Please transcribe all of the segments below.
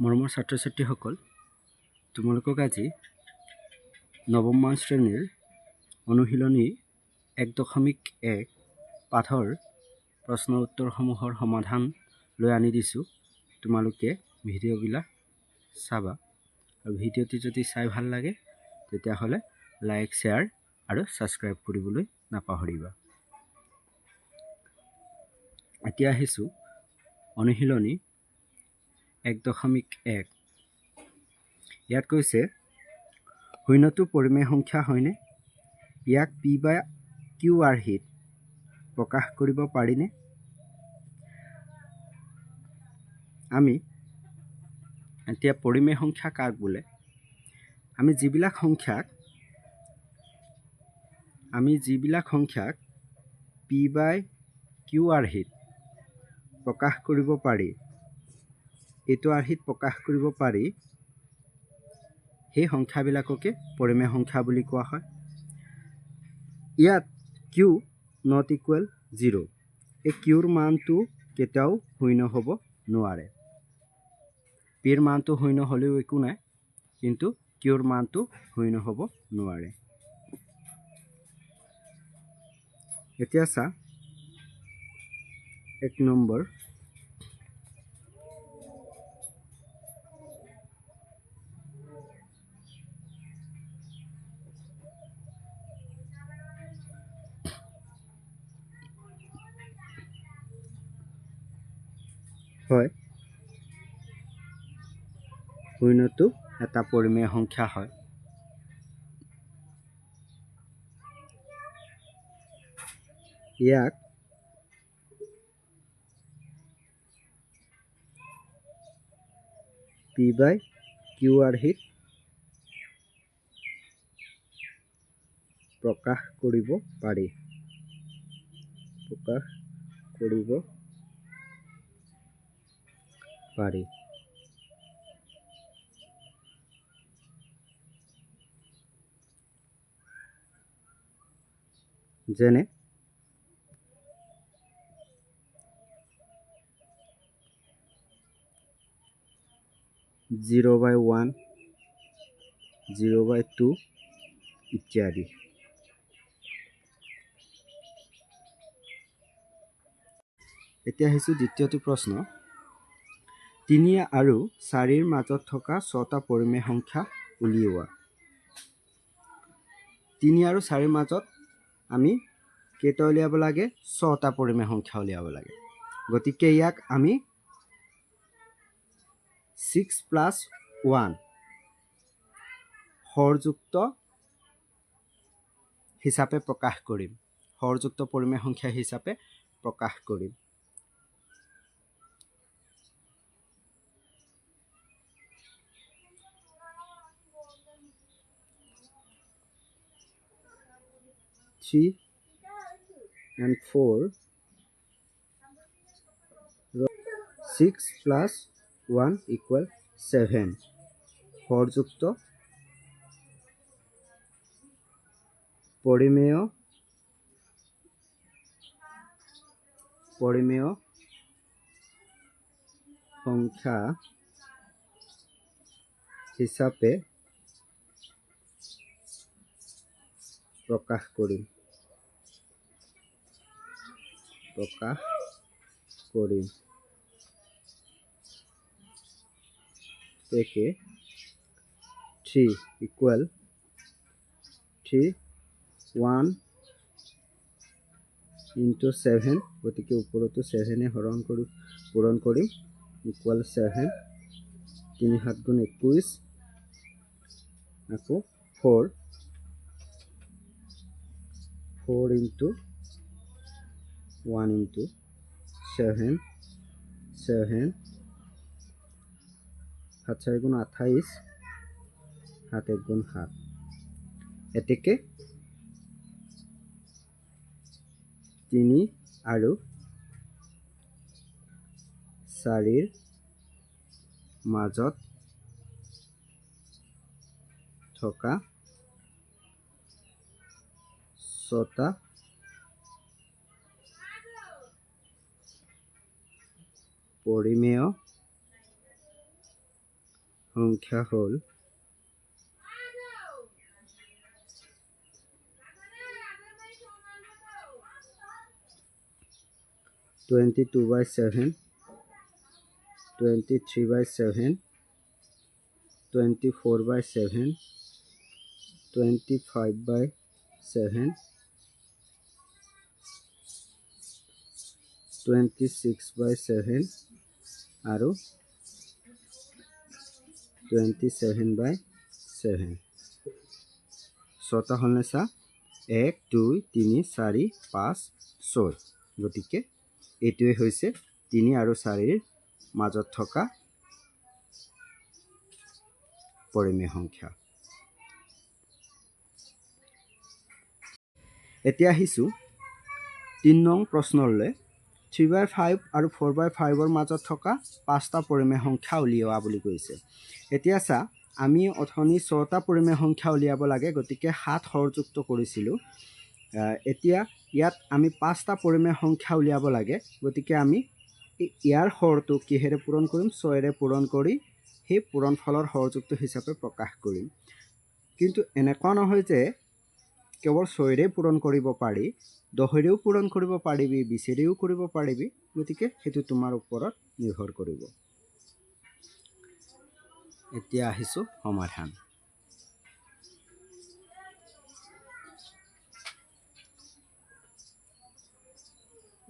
মৰমৰ ছাত্ৰ ছাত্ৰীসকল, তোমালোকক আজি নৱম শ্ৰেণীৰ অনুশীলনী 1.1 পাঠৰ প্ৰশ্ন উত্তৰসমূহৰ সমাধান লৈ আনি দিছোঁ। তোমালোকে ভিডিঅ'বিলাক চাবা আৰু ভিডিঅ'টি যদি চাই ভাল লাগে তেতিয়াহ'লে লাইক, শ্বেয়াৰ আৰু ছাবস্ক্ৰাইব কৰিবলৈ নাপাহৰিবা। এতিয়া আহিছোঁ অনুশীলনী 1.1। ইয়াত কৈছে শূন্যটো পৰিমেয় সংখ্যা হয়নে? ইয়াক পি বা কিউ আৰ্হিত প্ৰকাশ কৰিব পাৰিনে? আমি এতিয়া পৰিমেয় সংখ্যা কাক বোলে? আমি যিবিলাক সংখ্যাক পি বাই কিউ আৰ্হিত প্ৰকাশ কৰিব পাৰি, এইটো আৰ্হিত প্ৰকাশ কৰিব পাৰি, সেই সংখ্যাবিলাককে পৰিমেয় সংখ্যা বুলি কোৱা হয়। ইয়াত কিউ নট ইকুৱেল 0, এই কিউৰ মানটো কেতিয়াও শূন্য হ'ব নোৱাৰে। পিৰ মানটো শূন্য হ'লেও একো নাই, কিন্তু কিউৰ মানটো শূন্য হ'ব নোৱাৰে। এতিয়া চা 1 নম্বৰ, হয়, শূন্যটো এটা পৰিমেয় সংখ্যা হয়। ইয়াক পি বাই কিউ আৰ্হিত প্ৰকাশ কৰিব পাৰি। যেনে 0/1, 0/2 ইত্যাদি। এতিয়া আহিছোঁ দ্বিতীয়টো প্ৰশ্ন। 3 আৰু 4ৰ মাজত থকা 6টা পৰিমেয় সংখ্যা উলিওৱা। 3 আৰু 4ৰ মাজত আমি কেইটা উলিয়াব লাগে? 6টা পৰিমেয় সংখ্যা উলিয়াব লাগে। গতিকে ইয়াক আমি 6 + 1 হৰযুক্ত হিচাপে প্ৰকাশ কৰিম। হৰযুক্ত পৰিমেয় সংখ্যা হিচাপে প্ৰকাশ কৰিম। Three and 4, 6 + 1 = 7 হৰযুক্ত পৰিমেয় সংখ্যা হিচাপে প্ৰকাশ কৰিম। একে 3 = 1 × 7, গতিকে ওপৰতো 7 পূৰণ কৰিম, = 7, 3 × 7 = 21, আকৌ 4 × 1 × 7, 7, 7 × 4 = 28, 7 × 1 = 7। এতেকে 3 আৰু 4ৰ মাজত থকা 6টা পৰিমেয় সংখ্যা হ'ল 22/7, 23/7, 24/7, 25/7, 26/7 আৰু 27/7 ছটা হ'লনে চা 1 2 3 4 5 6 গতিকে এইটোৱে হৈছে 3 আৰু 4ৰ মাজত থকা পৰিমেয় সংখ্যা। এতিয়া আহিছোঁ 3 নং প্ৰশ্নলৈ 3/5 আৰু 4/5ৰ মাজত থকা 5টা পৰিমেয় সংখ্যা উলিওৱা বুলি কৈছে। এতিয়া চা আমি অথনি 6টা পৰিমেয় সংখ্যা উলিয়াব লাগে, গতিকে 7 হৰযুক্ত কৰিছিলোঁ। এতিয়া ইয়াত আমি 5টা পৰিমেয় সংখ্যা উলিয়াব লাগে, গতিকে আমি ইয়াৰ হৰটো কিহেৰে পূৰণ কৰিম? 6ৰে পূৰণ কৰি সেই পূৰণফলৰ হৰযুক্ত হিচাপে প্ৰকাশ কৰিম। কিন্তু এনেকুৱা নহয় যে কেৱল 6ৰে পূৰণ কৰিব পাৰি, 10ৰেও পূৰণ কৰিব পাৰিবি, 20ৰেও কৰিব পাৰিবি, গতিকে সেইটো তোমাৰ ওপৰত নিৰ্ভৰ কৰিব। এতিয়া আহিছোঁ সমাধান।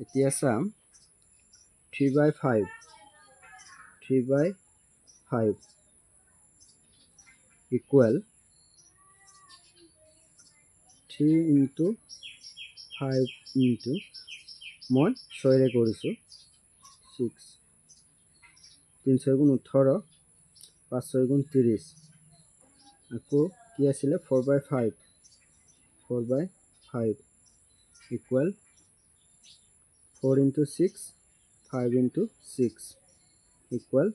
এতিয়া চাম 3/5 ইকুৱেল 3 × 5 × মই 6ৰে কৰিছোঁ 6, 3 6 × 18, 5 6 × 30, আকৌ কি আছিলে 4/5 ইকুৱেল 4 × 6, 5 × 6 ইকুৱেল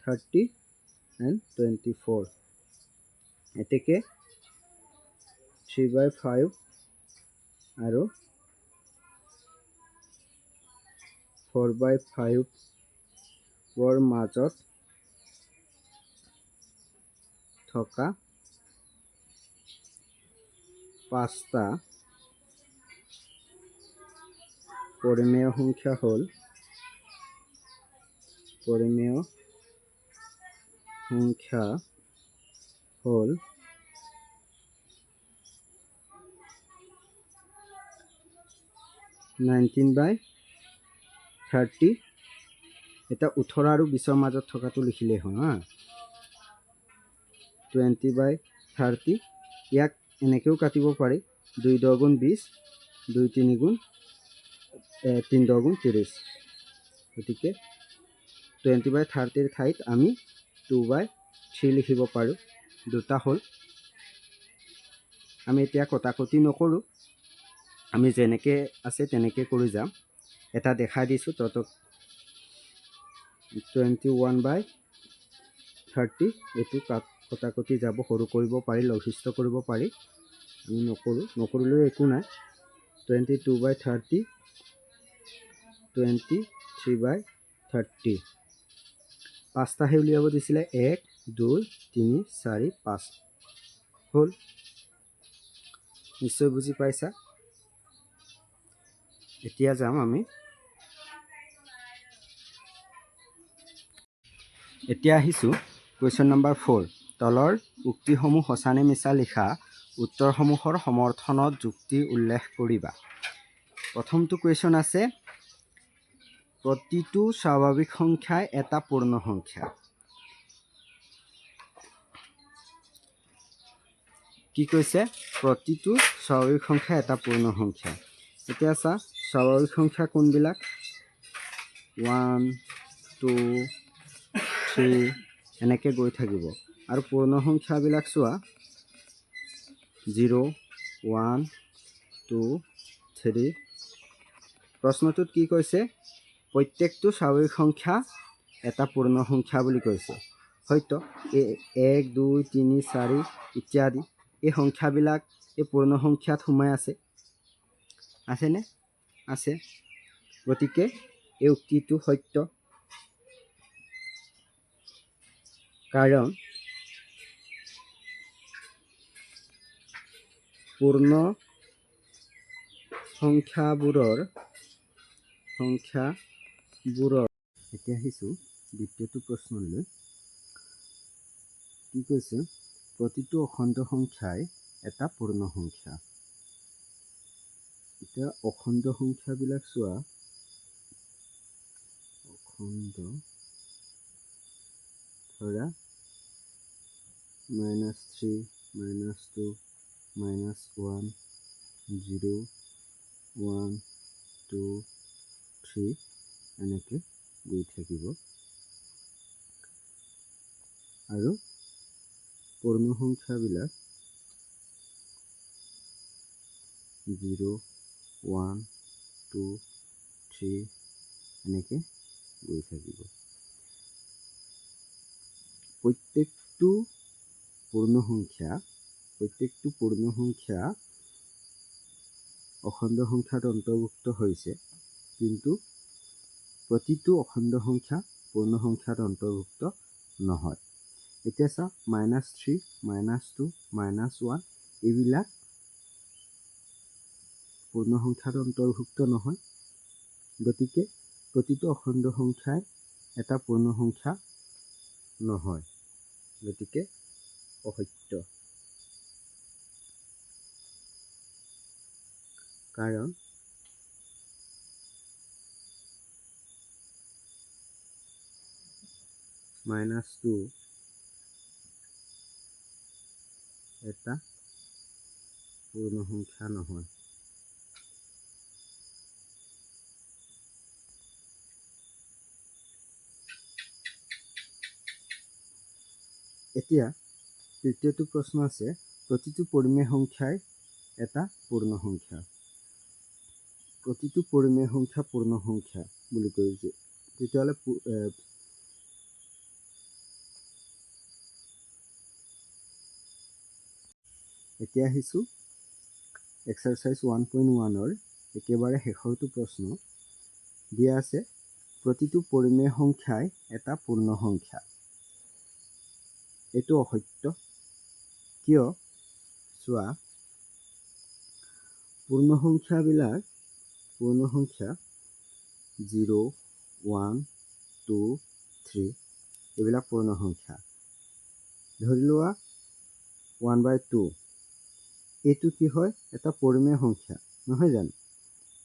30 and 24। এতেকে 3/5 আৰু 4/5ৰ মাজত থকা 5টা পৰিমেয় সংখ্যা হ'ল 19/30। এটা 18 আৰু 20ৰ মাজত থকাটো লিখিলেই হয় হা। 20/30 ইয়াক এনেকৈও কাটিব পাৰি, 2 × 10 = 20, 2 3 × 3 × 30। গতিকে 20/30ৰ ঠাইত আমি 2/3 লিখিব পাৰোঁ। দুটা হ'ল। আমি এতিয়া কটাকটি নকৰোঁ, আমি যেনেকৈ আছে তেনেকৈ কৰি যাম। এটা দেখাই দিছোঁ তহঁতক। 21/30 এইটো কটাকটি যাব, সৰু কৰিব পাৰি, লঘিষ্ঠ কৰিব পাৰি। আমি নকৰিলেও একো নাই। 22/30, 23/30 5টাহে উলিয়াব দিছিলে, 1 2 3 4 5 হ'ল। নিশ্চয় বুজি পাইছা। এতিয়া যাম আমি এতিয়া আহিছোঁ কুৱেশ্যন নম্বৰ 4। তলৰ উক্তিসমূহ সঁচা নে মিছা লিখা উত্তৰসমূহৰ সমৰ্থনত যুক্তি উল্লেখ কৰিবা। প্ৰথমটো কুৱেশ্যন আছে, প্ৰতিটো স্বাভাৱিক সংখ্যাই এটা পূৰ্ণ সংখ্যা। কি কৈছে? প্ৰতিটো স্বাভাৱিক সংখ্যা এটা পূৰ্ণ সংখ্যা। এতিয়া চা স্বাভাৱিক সংখ্যা কোনবিলাক? 1 2 3 এনেকৈ গৈ থাকিব। আৰু পূৰ্ণ সংখ্যাবিলাক চোৱা 0 1 2 3। প্ৰশ্নটোত কি কৈছে? প্ৰত্যেকটো স্বাভাৱিক সংখ্যা এটা পূৰ্ণ সংখ্যা বুলি কৈছে। হয়তো 1 2 3 4 ইত্যাদি এই সংখ্যাবিলাক এই পূৰ্ণ সংখ্যাত সোমাই আছেনে? আছে। গতিকে এই উক্তিটো সত্য। কাৰণ পূৰ্ণ সংখ্যাবোৰৰ এতিয়া আহিছোঁ দ্বিতীয়টো প্ৰশ্নলৈ। কি কৈছে? প্ৰতিটো অখণ্ড সংখ্যাই এটা পূৰ্ণ সংখ্যা। এতিয়া অখণ্ড সংখ্যাবিলাক চোৱা। অখণ্ড ধৰা -3, -2, -1, 0, 1, 2, 3 এনেকৈ গৈ থাকিব। আৰু পূৰ্ণ সংখ্যাবিলাক 0, 1, 2, 3 এনেকৈ গৈ থাকিব। প্ৰত্যেকটো পূৰ্ণ সংখ্যা অখণ্ড সংখ্যাত অন্তৰ্ভুক্ত হৈছে, কিন্তু প্ৰতিটো অখণ্ড সংখ্যা পূৰ্ণ সংখ্যাত অন্তৰ্ভুক্ত নহয়। এতিয়া চাওক -3, -2, -1 এইবিলাক পূৰ্ণ সংখ্যাত অন্তৰ্ভুক্ত নহয়। গতিকে প্ৰতিটো অখণ্ড সংখ্যাই এটা পূৰ্ণ সংখ্যা নহয়। গতিকে অসত্য। কাৰণ -2 এটা পূৰ্ণ সংখ্যা নহয়। এতিয়া তৃতীয়টো প্ৰশ্ন আছে, প্ৰতিটো পৰিমেয় সংখ্যাই এটা পূৰ্ণ সংখ্যা। প্ৰতিটো পৰিমেয় সংখ্যা পূৰ্ণ সংখ্যা বুলি কৈছে, তেতিয়াহ'লে এতিয়া আহিছোঁ এক্সাৰচাইজ 1.1ৰ একেবাৰে শেষৰটো প্ৰশ্ন। দিয়া আছে প্ৰতিটো পৰিমেয় সংখ্যাই এটা পূৰ্ণ সংখ্যা। এইটো অসত্য। কিয়? চোৱা, পূৰ্ণ সংখ্যা 0, 1, 2, 3 এইবিলাক পূৰ্ণ সংখ্যা। ধৰি লোৱা 1/2 এইটো কি হয়? এটা পৰিমেয় সংখ্যা, নহয় জানো?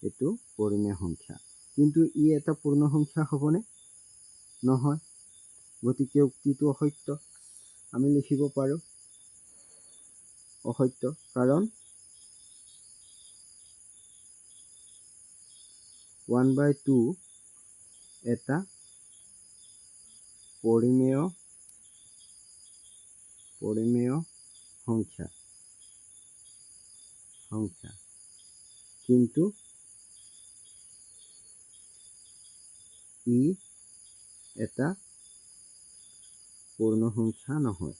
এইটো পৰিমেয় সংখ্যা, কিন্তু ই এটা পূৰ্ণ সংখ্যা হ'বনে? নহয়। গতিকে উক্তিটো অসত্য। আমি লিখিব পাৰোঁ অসত্য, কাৰণ 1/2 এটা পৰিমেয় সংখ্যা, কিন্তু ই এটা পূৰ্ণ সংখ্যা নহয়।